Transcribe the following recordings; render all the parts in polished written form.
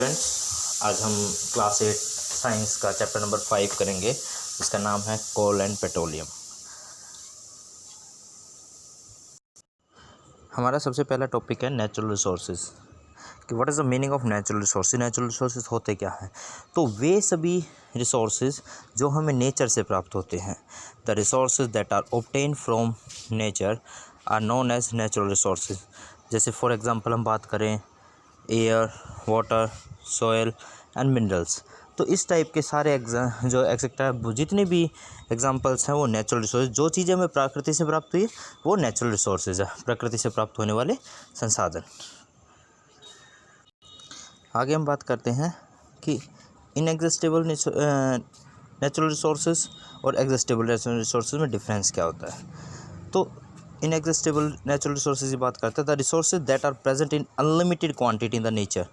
Friends, आज हम class 8 science का चैप्टर नंबर 5 करेंगे, जिसका नाम है कोल एंड पेट्रोलियम। हमारा सबसे पहला टॉपिक है नेचुरल रिसोर्सेज कि what is the meaning of natural resources. Natural resources होते क्या हैं? तो वे सभी रिसोर्सेज जो हमें नेचर से प्राप्त होते हैं। The resources that are obtain from nature are known as natural resources. जैसे फॉर एग्जांपल हम बात करें air, water, soil and minerals. तो इस टाइप के सारे जो एक्सेट्रा जितने भी एग्जांपल्स हैं वो नेचुरल रिसोर्स। जो चीज़ें हमें प्रकृति से प्राप्त हुई है वो नेचुरल रिसोर्सेज है, प्रकृति से प्राप्त होने वाले संसाधन। आगे हम बात करते हैं कि इनएग्जिस्टेबल नेचुरल रिसोर्सेज और एग्जिस्टेबल नेचुरल रिसोर्सेज में डिफरेंस क्या होता है। तो इनएग्जिस्टेबल नेचुरल रिसोर्सेज की बात करते हैं the resources that are present in unlimited quantity in the nature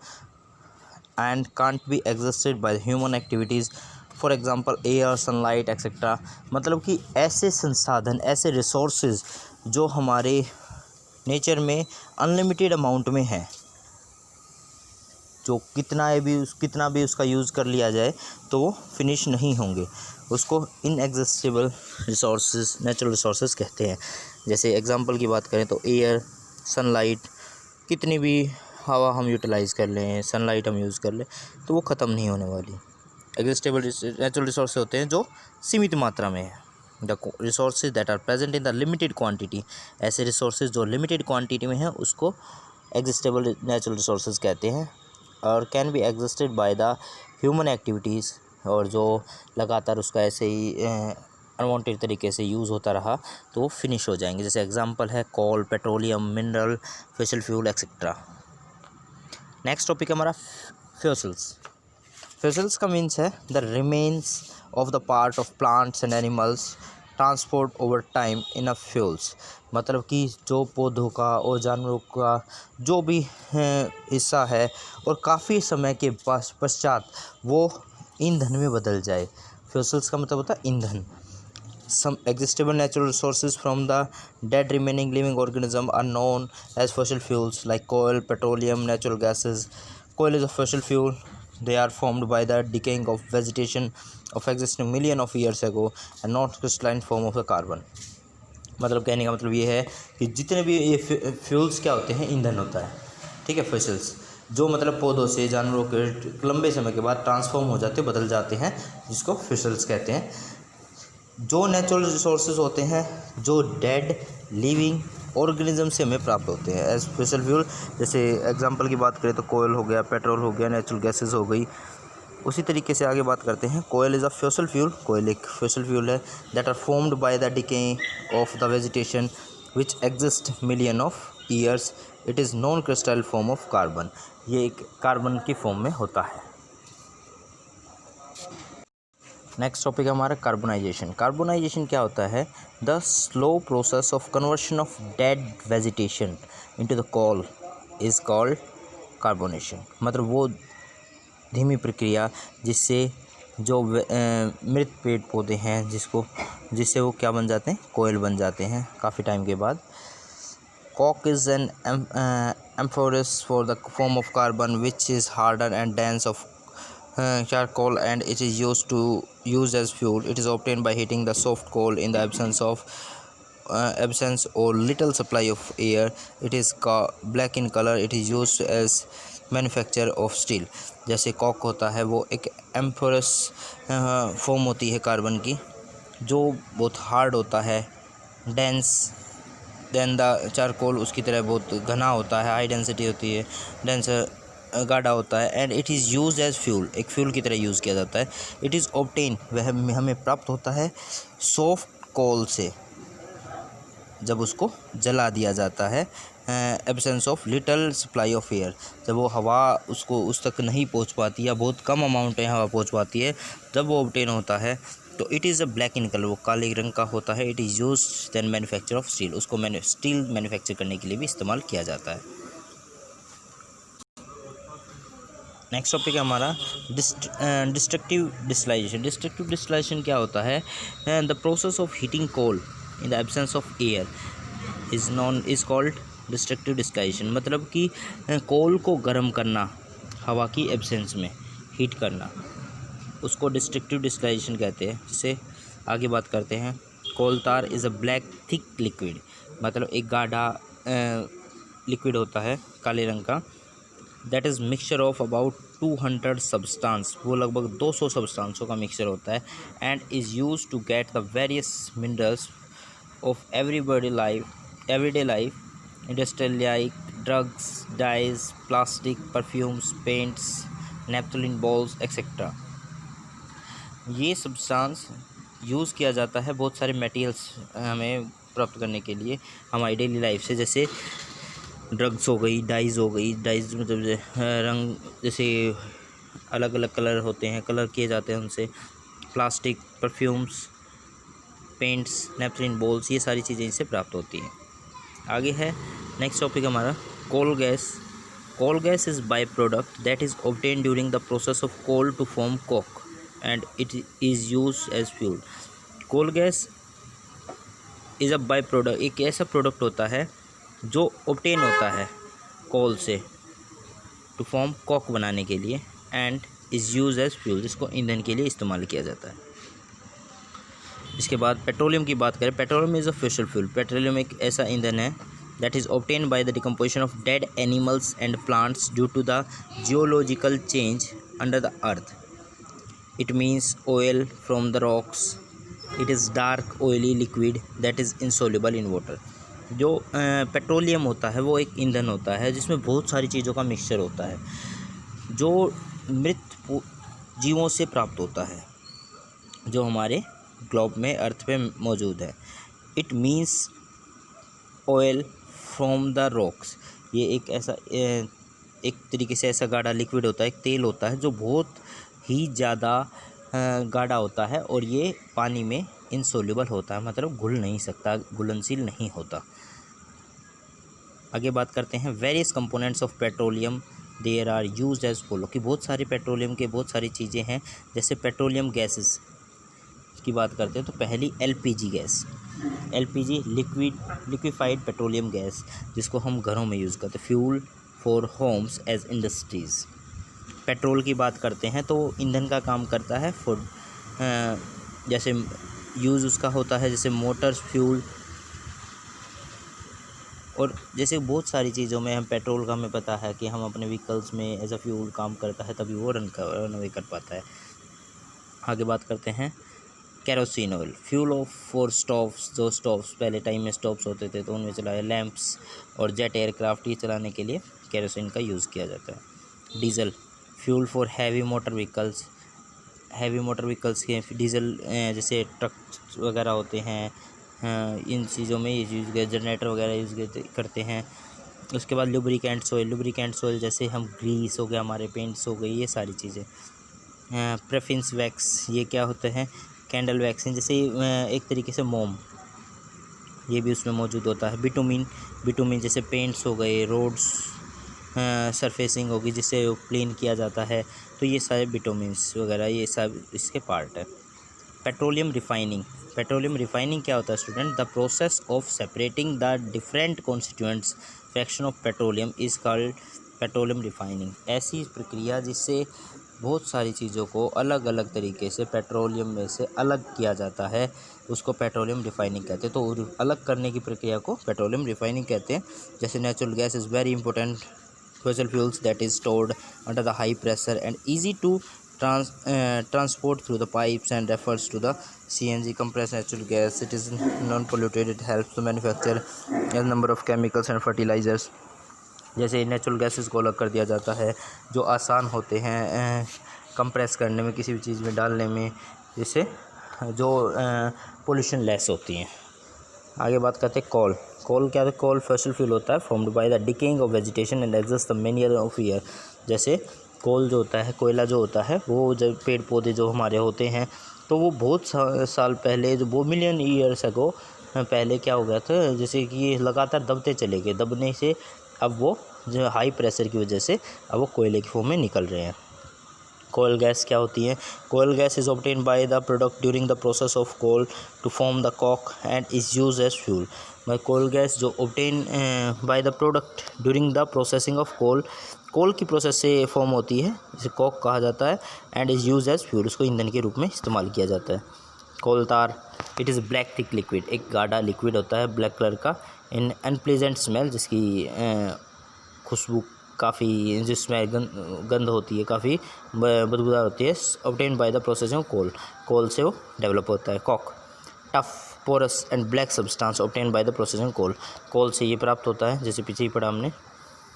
and can't be exhausted by human activities, for example air, sunlight etcetera. मतलब कि ऐसे संसाधन, ऐसे रिसोर्सेज जो हमारे नेचर में अनलिमिटेड अमाउंट में हैं, जो कितना भी उसका यूज़ कर लिया जाए तो वो फिनिश नहीं होंगे, उसको इनएग्जिस्टेबल रिसोर्सेज नेचुरल रिसोर्सेज कहते हैं। जैसे एग्जांपल की बात करें तो एयर, सनलाइट, कितनी भी हवा हम यूटिलाइज़ कर लें, सनलाइट हम यूज़ कर लें तो वो ख़त्म नहीं होने वाली। एग्जिस्टेबल नेचुरल रिसोर्स होते हैं जो सीमित मात्रा में है। The resources that are present in the limited quantity, ऐसे रिसोर्सेज जो लिमिटेड क्वांटिटी में हैं उसको एग्जिस्टेबल नेचुरल रिसोर्सेज कहते हैं। और can be exhausted by the human activities, और जो लगातार उसका ऐसे ही अनवांटेड तरीके से यूज़ होता रहा तो वो फिनिश हो जाएंगे। जैसे एग्जांपल है coal, petroleum, mineral, fossil fuel etcetera. Next topic है हमारा फ्यूल्स। फ्यूल्स का मीन्स है the remains of the part of plants and animals transport over time in a fuels. मतलब कि जो पौधों का और जानवरों का जो भी हिस्सा है और काफ़ी समय के पश्चात वो ईंधन में बदल जाए। फ्यूल्स का मतलब होता है ईंधन। Some existable natural resources from the dead remaining living organism are known as fossil fuels like coal, petroleum, natural gases. Coal is a fossil fuel. They are formed by the decaying of vegetation of existing million of years ago and not crystalline form of the carbon. मतलब कहने का मतलब ये है कि जितने भी ये फ्यूल्स क्या होते हैं, ईंधन होता है, ठीक है। फॉसिल्स जो मतलब पौधों से, जानवरों के लंबे समय के बाद ट्रांसफॉर्म हो जाते, बदल जाते हैं, जिसको फॉसिल्स कहते हैं। जो नेचुरल रिसोर्सेज होते हैं जो डेड लिविंग ऑर्गेनिज्म से हमें प्राप्त होते हैं एज फॉसिल फ्यूल। जैसे एग्जांपल की बात करें तो कोयल हो गया, पेट्रोल हो गया, नेचुरल गैसेस हो गई। उसी तरीके से आगे बात करते हैं, coal is a fossil fuel. कोयल एक फॉसिल फ्यूल है that are formed by the decaying of the vegetation which exist million of years. It is non crystal form of carbon. ये एक कार्बन की फॉर्म में होता है। नेक्स्ट टॉपिक है हमारा कार्बोनाइजेशन। कार्बोनाइजेशन क्या होता है? The slow process of conversion of dead vegetation into the coal is called carbonation. मतलब वो धीमी प्रक्रिया जिससे जो मृत पेड़ पौधे हैं जिससे वो क्या बन जाते हैं, कोयल बन जाते हैं काफ़ी टाइम के बाद। Coke is an amorphous for the form of carbon which is harder and dense of charcoal, and it is used as fuel. It is obtained by heating the soft coal in the absence or little supply of air. It is black in color. It is used as manufacture of steel. जैसे Kock होता है वो एक एम्फोरस form होती है carbon की, जो बहुत हार्ड होता है, डेंस देन द चारकोल उसकी तरह बहुत घना होता है, हाई डेंसिटी होती है, डेंस गाढ़ा होता है। And it is use as fuel, एक फ्यूल की तरह यूज़ किया जाता है। इट इज़ ऑब्टेन, वह हमें प्राप्त होता है सॉफ्ट कोल से, जब उसको जला दिया जाता है। Absence of little supply of air, जब वो हवा उसको उस तक नहीं पहुंच पाती या बहुत कम अमाउंट में हवा पहुंच पाती है, जब वो ऑब्टेन होता है तो it is a black in colour, वो काले रंग का होता है। It is use then manufacture of steel, उसको स्टील मैन्युफैक्चर करने के लिए भी इस्तेमाल किया जाता है। नेक्स्ट टॉपिक है हमारा डिस्ट्रक्टिव डिस्टिलाइजेशन। डिस्ट्रक्टिव डिस्टिलाइजेशन क्या होता है? The process of heating coal in the absence of air is called destructive distillation. मतलब कि कोल को गर्म करना हवा की एब्सेंस में हीट करना, उसको डिस्ट्रक्टिव डिस्टिलेशन कहते हैं। जिसे आगे बात करते हैं, coal tar is a black thick liquid, मतलब एक गाढ़ा लिक्विड होता है काले रंग का। That is mixture of about 200 substance, वो लगभग 200 सब्सटेंसों का मिक्सचर होता है। And is use to get the various minerals of everyday life, industrial like drugs, dyes, plastic, perfumes, paints, naphthalene balls etcetera. ये सब्सटेंस यूज़ किया जाता है बहुत सारे मटेरियल्स हमें प्राप्त करने के लिए हमारी डेली लाइफ से, जैसे ड्रग्स हो गई, डाइज हो गई। डाइज मतलब रंग, जैसे अलग अलग कलर होते हैं, कलर किए जाते हैं उनसे। Plastic, perfumes, paints, naphthalene balls, ये सारी चीज़ें इनसे प्राप्त होती हैं। आगे है नेक्स्ट टॉपिक हमारा coal gas. Coal gas is by product that is obtain during the process of coal to form coke and it is use as fuel. Coal gas is a by product, एक ऐसा product होता है जो obtain होता है कोल से to form Coke बनाने के लिए, and is use as fuel, जिसको ईंधन के लिए इस्तेमाल किया जाता है। इसके बाद पेट्रोलियम की बात करें, petroleum is a fossil fuel. Petroleum एक ऐसा ईंधन है that is obtain by the decomposition of dead animals and plants due to the geological change under the earth. It means oil from the rocks. It is dark oily liquid that is insoluble in water. जो petroleum होता है वो एक ईंधन होता है जिसमें बहुत सारी चीज़ों का मिक्सचर होता है, जो मृत जीवों से प्राप्त होता है, जो हमारे ग्लोब में अर्थ पे मौजूद है। It means oil from the rocks. ये एक ऐसा एक तरीके से ऐसा गाढ़ा लिक्विड होता है, एक तेल होता है जो बहुत ही ज़्यादा गाढ़ा होता है और ये पानी में इनसोल्यूबल होता है, मतलब घुल नहीं सकता, घुलनशील नहीं होता। आगे बात करते हैं various components of petroleum there are used as follow, कि बहुत सारी पेट्रोलियम के बहुत सारी चीज़ें हैं। जैसे पेट्रोलियम गैसेस की बात करते हैं तो पहली LPG gas, LPG liquefied petroleum gas, जिसको हम घरों में यूज़ करते हैं, fuel for homes as industries. Petrol की बात करते हैं तो ईंधन का काम करता है फॉर, जैसे यूज़ उसका होता है जैसे मोटर्स, फ्यूल, और जैसे बहुत सारी चीज़ों में हम पेट्रोल का हमें पता है कि हम अपने व्हीकल्स में एज अ फ्यूल काम करता है, तभी वो रन कर पाता है। आगे बात करते हैं kerosene oil, fuel of for stoves, जो स्टोव्स पहले टाइम में स्टोव्स होते थे तो उनमें चलाए, लैंप्स और जेट एयरक्राफ्ट, ये चलाने के लिए केरोसिन का यूज़ किया जाता है। Diesel, fuel for heavy motor vehicles, heavy motor vehicles के डीजल, जैसे ट्रक वगैरह होते हैं, इन चीज़ों में ये यूज़ जनरेटर वगैरह यूज़ करते हैं। उसके बाद लुब्रिकेंट्स ऑयल, जैसे हम ग्रीस हो गया, हमारे पेंट्स हो गई, ये सारी चीज़ें। प्रेफिन्स वैक्स, ये क्या होते हैं, कैंडल वैक्सिंग, जैसे एक तरीके से मोम, ये भी उसमें मौजूद होता है। बिटुमिन जैसे पेंट्स हो गए, रोड्स सरफेसिंग होगी जिससे क्लीन किया जाता है, तो ये सारे बिटुमिन्स वगैरह ये सब इसके पार्ट है। पेट्रोलियम रिफाइनिंग क्या होता है student? The process of separating the different constituents fraction of petroleum is called petroleum refining. ऐसी प्रक्रिया जिससे बहुत सारी चीज़ों को अलग अलग तरीके से पेट्रोलियम में से अलग किया जाता है, उसको पेट्रोलियम रिफाइनिंग कहते हैं। तो अलग करने की प्रक्रिया को पेट्रोलियम रिफाइनिंग कहते हैं। जैसे natural gas is very important fossil fuels that is stored under the high pressure and easy to transport through the pipes and refers to the CNG, compressed natural gas. It is non-polluted. It helps to manufacture a number of chemicals and fertilizers. जैसे natural gases को अलग कर दिया जाता है जो आसान होते हैं कंप्रेस करने में, किसी भी चीज़ में डालने में, जिससे जो पोल्यूशन लेस होती हैं। आगे बात करते हैं कोल क्या है? कोल फॉसिल फ्यूल होता है formed by the decaying of vegetation and exist the many year of year. जैसे कोल जो होता है, कोयला जो होता है, वो जब पेड़ पौधे जो हमारे होते हैं तो वो बहुत साल पहले, जो वो मिलियन ईयर्स अगो पहले क्या हो गया था, जैसे कि ये लगातार दबते चले गए, दबने से अब वो जो हाई प्रेशर की वजह से अब वो कोयले की फॉर्म में निकल रहे हैं। कोयल गैस क्या होती है? Coal gas is obtained by the product during the process of coal to form the coke and is use as fuel. Coal gas जो obtain by the product during the processing of coal coal की process से form होती है, जिसे Coke कहा जाता है, and is use as fuel, उसको ईंधन के रूप में इस्तेमाल किया जाता है। कोल तार, it is black thick liquid, एक गाढ़ा लिक्विड होता है ब्लैक कलर का, इन अनप्लेजेंट स्मेल, जिसकी खुशबू काफ़ी, जिसमें गंध होती है, काफ़ी बदबूदार होती है, obtain by the processing coal, coal से वो डेवलप होता है। Coke, tough porous and black substance obtain by the processing coal, coal से ये प्राप्त होता है, जैसे पीछे ही पढ़ा हमने।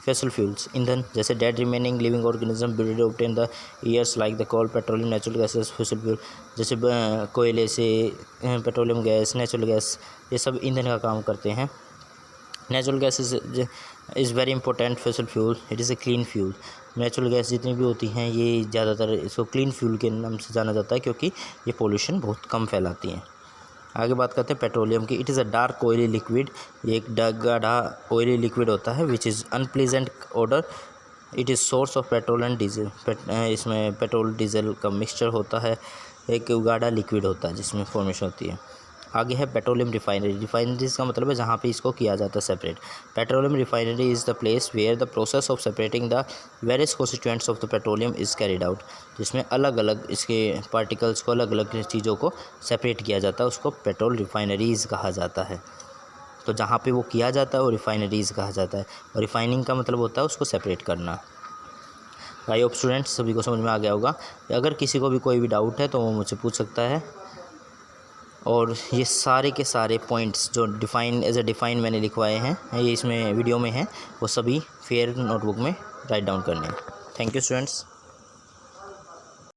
फॉसिल फ्यूल्स, ईंधन, जैसे dead remaining living organism buried obtain the years like the coal, petroleum, natural gases, fossil fuel, जैसे कोयले से पेट्रोलियम गैस, नेचुरल गैस, ये सब ईंधन का काम करते हैं। Natural gas is very important fossil fuel, it is a clean fuel. Natural gas जितनी भी होती हैं ये ज़्यादातर इसको क्लीन फ्यूल के नाम से जाना जाता है, क्योंकि ये पोल्यूशन बहुत कम फैलाती हैं। आगे बात करते हैं पेट्रोलियम की। It is a dark oily liquid, ये एक गाढ़ा ऑयली लिक्विड होता है, which is unpleasant order, it is source of petrol and diesel, इसमें पेट्रोल डीजल का मिक्सचर होता है, एक गाढ़ा लिक्विड होता है जिसमें फॉर्मेशन होती है। आगे है पेट्रोलियम रिफाइनरी। रिफाइनरीज का मतलब है जहाँ पे इसको किया जाता है separate. Petroleum refinery is the place where the process of separating the various constituents of the petroleum is carried out, जिसमें अलग अलग इसके पार्टिकल्स को, अलग अलग चीज़ों को सेपरेट किया जाता है, उसको पेट्रोल रिफाइनरीज़ कहा जाता है। तो जहाँ पे वो किया जाता है वो रिफाइनरीज़ कहा जाता है, और रिफाइनिंग का मतलब होता है उसको सेपरेट करना। आई होप स्टूडेंट्स सभी को समझ में आ गया होगा। अगर किसी को भी कोई भी डाउट है तो वो मुझसे पूछ सकता है, और ये सारे के सारे पॉइंट्स जो डिफ़ाइन मैंने लिखवाए हैं, ये इसमें वीडियो में हैं, वो सभी फेयर नोटबुक में राइट डाउन करने हैं। Thank you students.